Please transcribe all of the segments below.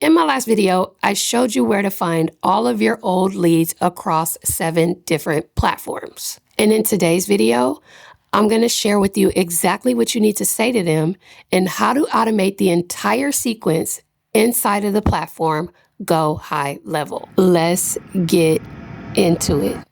In my last video, I showed you where to find all of your old leads across 7 different platforms. And in today's video, I'm going to share with you exactly what you need to say to them and how to automate the entire sequence inside of the platform GoHighLevel. Let's get into it.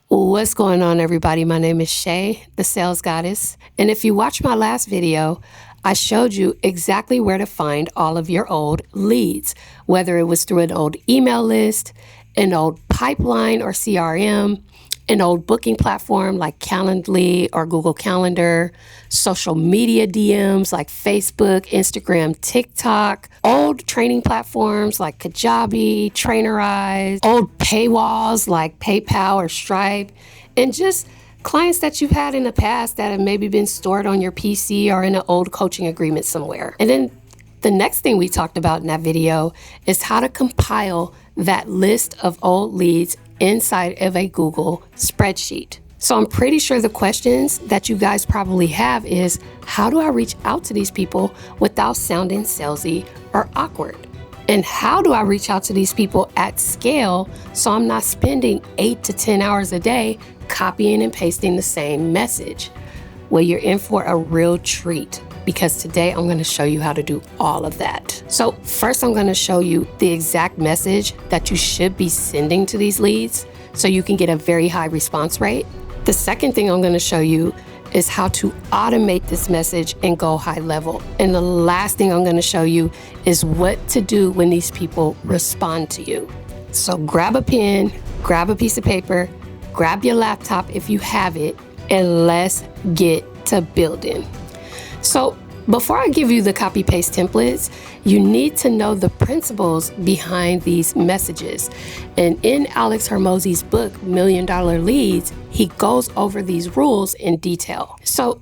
What's going on, everybody? My name is Shay, the Sales Goddess. And if you watched my last video, I showed you exactly where to find all of your old leads, whether it was through an old email list, an old pipeline or CRM, an old booking platform like Calendly or Google Calendar, social media DMs like Facebook, Instagram, TikTok, old training platforms like Kajabi, Trainerize, old paywalls like PayPal or Stripe, and just clients that you've had in the past that have maybe been stored on your PC or in an old coaching agreement somewhere. And then the next thing we talked about in that video is how to compile that list of old leads inside of a Google spreadsheet. So I'm pretty sure the questions that you guys probably have is, how do I reach out to these people without sounding salesy or awkward? And how do I reach out to these people at scale so I'm not spending 8 to 10 hours a day copying and pasting the same message? Well, you're in for a real treat, because today I'm going to show you how to do all of that. So first, I'm going to show you the exact message that you should be sending to these leads so you can get a very high response rate. The second thing I'm going to show you is how to automate this message and GoHighLevel. And the last thing I'm going to show you is what to do when these people respond to you. So grab a pen, grab a piece of paper, grab your laptop if you have it, and let's get to building. So before I give you the copy-paste templates, you need to know the principles behind these messages. And in Alex Hormozi's book, $1 Million Leads, he goes over these rules in detail. So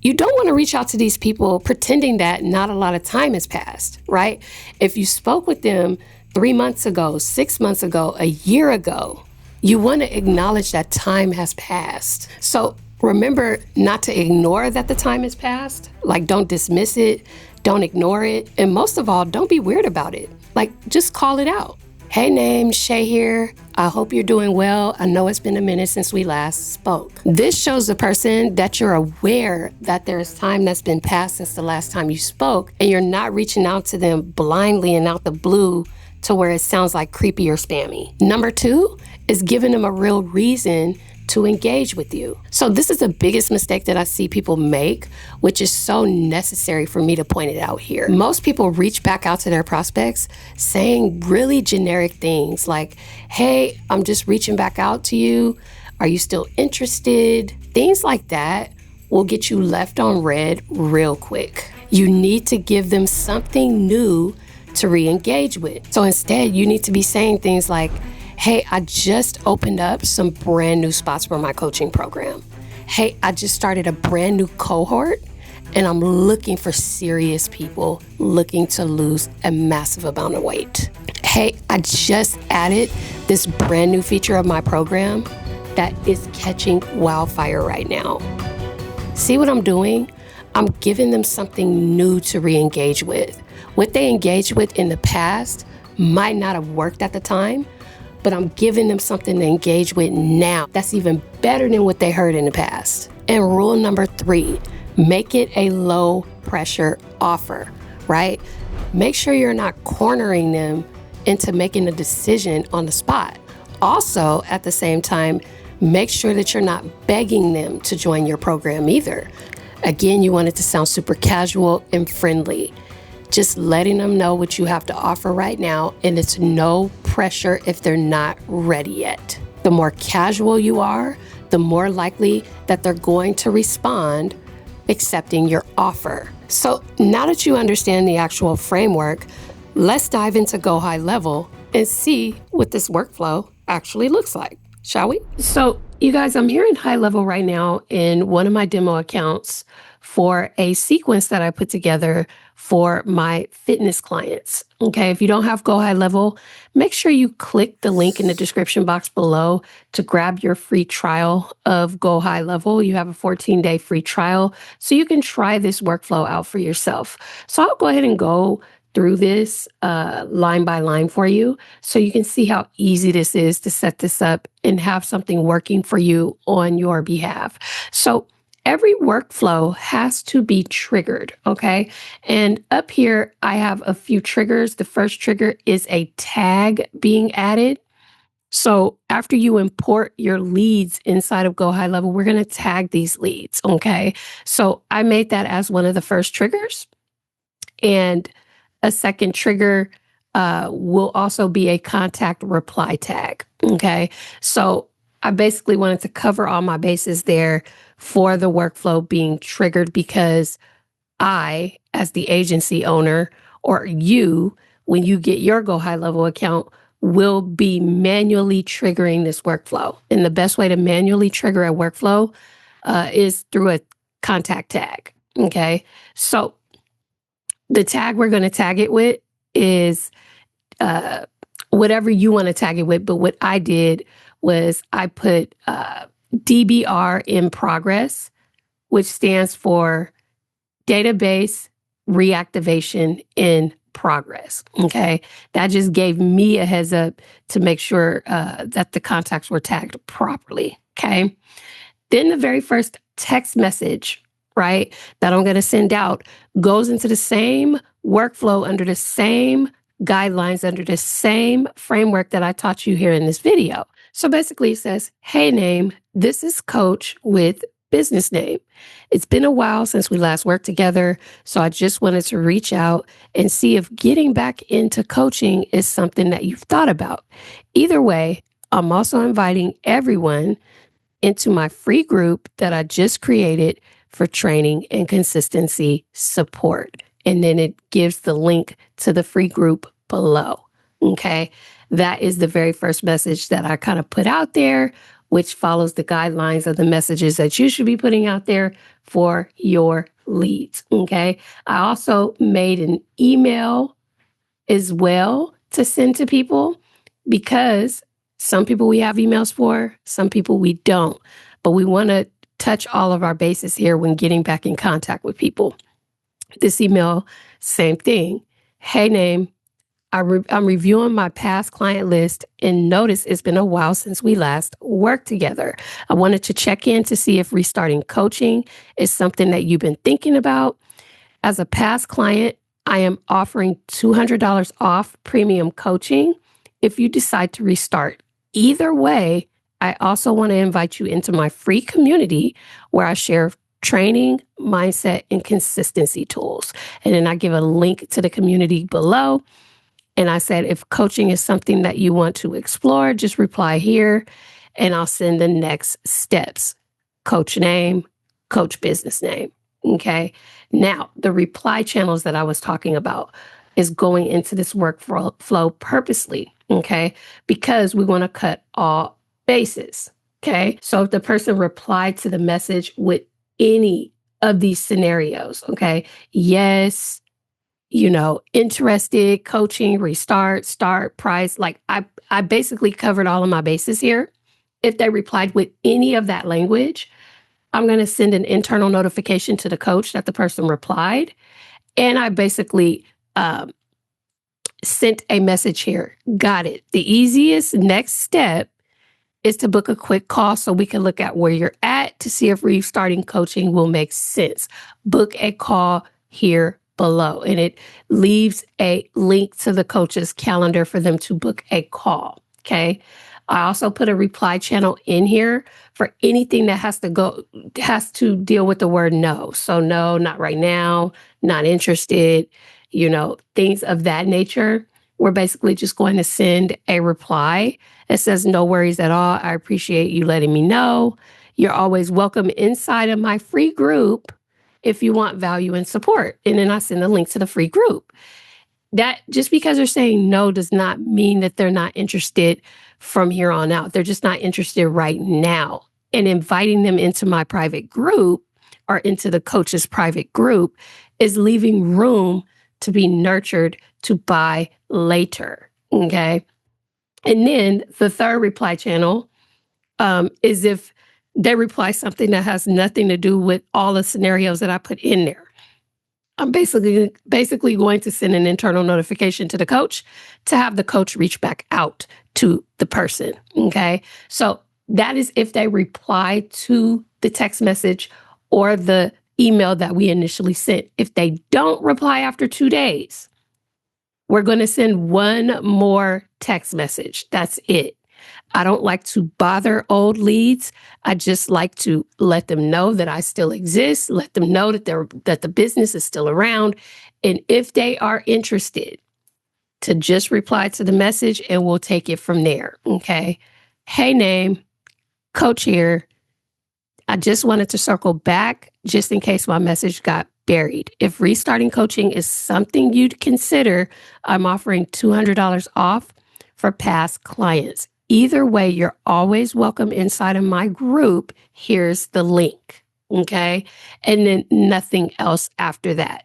you don't want to reach out to these people pretending that not a lot of time has passed, right? If you spoke with them 3 months ago, 6 months ago, a year ago, you want to acknowledge that time has passed. So remember not to ignore that the time has passed. Like, don't dismiss it, don't ignore it, and most of all, don't be weird about it. Like, just call it out. Hey, name, Shay here. I hope you're doing well. I know it's been a minute since we last spoke. This shows the person that you're aware that there's time that's been passed since the last time you spoke, and you're not reaching out to them blindly and out the blue to where it sounds like creepy or spammy. Number 2 is giving them a real reason to engage with you. So this is the biggest mistake that I see people make, which is so necessary for me to point it out here. Most people reach back out to their prospects saying really generic things like, hey, I'm just reaching back out to you. Are you still interested? Things like that will get you left on red real quick. You need to give them something new to re-engage with. So instead, you need to be saying things like, hey, I just opened up some brand new spots for my coaching program. Hey, I just started a brand new cohort and I'm looking for serious people looking to lose a massive amount of weight. Hey, I just added this brand new feature of my program that is catching wildfire right now. See what I'm doing? I'm giving them something new to re-engage with. What they engaged with in the past might not have worked at the time, but I'm giving them something to engage with now that's even better than what they heard in the past. And rule number 3, make it a low pressure offer, right? Make sure you're not cornering them into making a decision on the spot. Also, at the same time, make sure that you're not begging them to join your program either. Again, you want it to sound super casual and friendly. Just letting them know what you have to offer right now, and it's no pressure if they're not ready yet. The more casual you are, the more likely that they're going to respond accepting your offer. So now that you understand the actual framework, let's dive into GoHighLevel and see what this workflow actually looks like, shall we? So you guys, I'm here in HighLevel right now in one of my demo accounts for a sequence that I put together for my fitness clients. Okay, if you don't have GoHighLevel, make sure you click the link in the description box below to grab your free trial of GoHighLevel. You have a 14-day free trial, so you can try this workflow out for yourself. So I'll go ahead and go through this line by line for you so you can see how easy this is to set this up and have something working for you on your behalf. So every workflow has to be triggered, okay? And up here, I have a few triggers. The first trigger is a tag being added. So after you import your leads inside of GoHighLevel, we're going to tag these leads, okay? So I made that as one of the first triggers. And a second trigger will also be a contact reply tag, okay? So I basically wanted to cover all my bases there for the workflow being triggered because I, as the agency owner, or you, when you get your GoHighLevel account, will be manually triggering this workflow. And the best way to manually trigger a workflow is through a contact tag, okay? So the tag we're going to tag it with is whatever you want to tag it with. But what I did was I put DBR in progress, which stands for database reactivation in progress. Okay. That just gave me a heads up to make sure that the contacts were tagged properly. Okay. Then the very first text message, right, that I'm going to send out goes into the same workflow under the same guidelines, under the same framework that I taught you here in this video. So basically it says, hey name, this is Coach with business name. It's been a while since we last worked together, so I just wanted to reach out and see if getting back into coaching is something that you've thought about. Either way, I'm also inviting everyone into my free group that I just created for training and consistency support. And then it gives the link to the free group below. Okay. That is the very first message that I kind of put out there, which follows the guidelines of the messages that you should be putting out there for your leads. Okay. I also made an email as well to send to people because some people we have emails for, some people we don't. But we want to touch all of our bases here when getting back in contact with people. This email, same thing. Hey, name, I'm reviewing my past client list and notice it's been a while since we last worked together. I wanted to check in to see if restarting coaching is something that you've been thinking about. As a past client, I am offering $200 off premium coaching if you decide to restart. Either way, I also want to invite you into my free community where I share training, mindset, and consistency tools. And then I give a link to the community below. And I said, if coaching is something that you want to explore, just reply here and I'll send the next steps. Coach name, coach business name. Okay. Now, the reply channels that I was talking about is going into this workflow purposely. Okay. Because we want to cut all bases. Okay. So if the person replied to the message with any of these scenarios, okay, yes, interested, coaching, restart, start, price. Like I basically covered all of my bases here. If they replied with any of that language, I'm going to send an internal notification to the coach that the person replied. And I basically sent a message here. Got it. The easiest next step is to book a quick call so we can look at where you're at to see if restarting coaching will make sense. Book a call here below, and it leaves a link to the coach's calendar for them to book a call. Okay. I also put a reply channel in here for anything that has to deal with the word no. So no, not right now, not interested, things of that nature. We're basically just going to send a reply that says, no worries at all. I appreciate you letting me know. You're always welcome inside of my free group if you want value and support. And then I send a link to the free group. That just because they're saying no does not mean that they're not interested from here on out. They're just not interested right now. And inviting them into my private group or into the coach's private group is leaving room to be nurtured to buy later. Okay. And then the third reply channel is if they reply something that has nothing to do with all the scenarios that I put in there. I'm basically going to send an internal notification to the coach to have the coach reach back out to the person. Okay. So that is if they reply to the text message or the email that we initially sent. If they don't reply after 2 days, we're going to send one more text message. That's it. I don't like to bother old leads. I just like to let them know that I still exist, let them know that the business is still around. And if they are interested, to just reply to the message and we'll take it from there. Okay. Hey, name, coach here. I just wanted to circle back just in case my message got buried. If restarting coaching is something you'd consider, I'm offering $200 off for past clients. Either way, you're always welcome inside of my group. Here's the link. Okay. And then nothing else after that.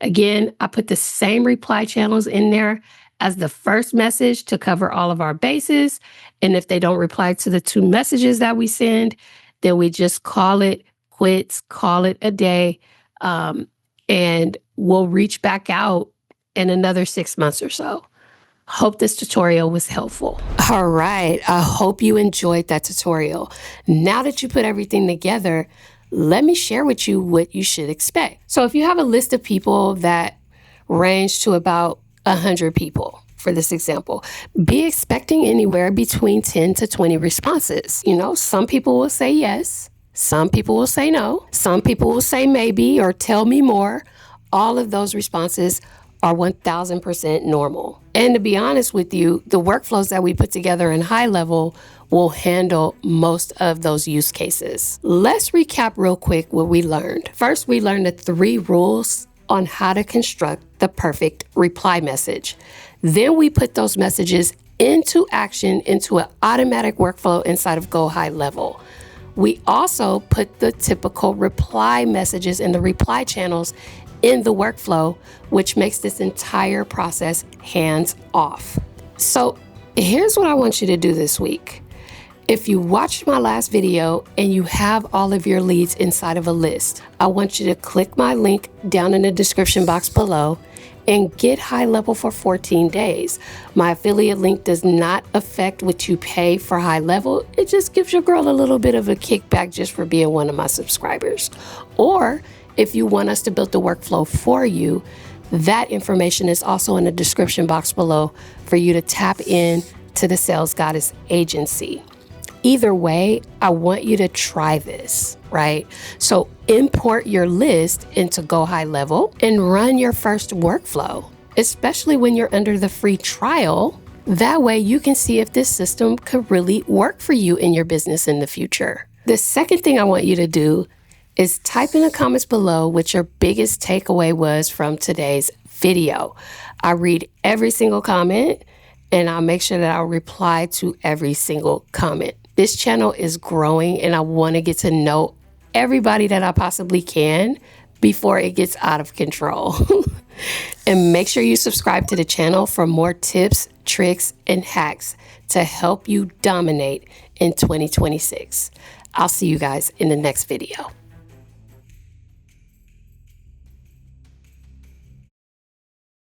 Again, I put the same reply channels in there as the first message to cover all of our bases. And if they don't reply to the 2 messages that we send, then we just call it quits, call it a day, and we'll reach back out in another 6 months or so. Hope this tutorial was helpful. All right. I hope you enjoyed that tutorial. Now that you put everything together, let me share with you what you should expect. So if you have a list of people that range to about 100 people, for this example, be expecting anywhere between 10 to 20 responses. You know, some people will say yes. Some people will say no. Some people will say maybe or tell me more. All of those responses are 1000% normal. And to be honest with you, the workflows that we put together in HORMOZ'S will handle most of those use cases. Let's recap real quick what we learned. First, we learned the 3 rules on how to construct the perfect reply message. Then we put those messages into action into an automatic workflow inside of GoHighLevel. We also put the typical reply messages in the reply channels in the workflow, which makes this entire process hands off. So here's what I want you to do this week. If you watched my last video and you have all of your leads inside of a list, I want you to click my link down in the description box below and get HORMOZ'S for 14 days. My affiliate link does not affect what you pay for HORMOZ'S. It just gives your girl a little bit of a kickback just for being one of my subscribers. Or if you want us to build the workflow for you, that information is also in the description box below for you to tap in to the Sales Goddess Agency. Either way, I want you to try this, right? So import your list into GoHighLevel and run your first workflow, especially when you're under the free trial. That way you can see if this system could really work for you in your business in the future. The second thing I want you to do is type in the comments below what your biggest takeaway was from today's video. I read every single comment and I'll make sure that I'll reply to every single comment. This channel is growing and I want to get to know everybody that I possibly can before it gets out of control. And make sure you subscribe to the channel for more tips, tricks, and hacks to help you dominate in 2026. I'll see you guys in the next video.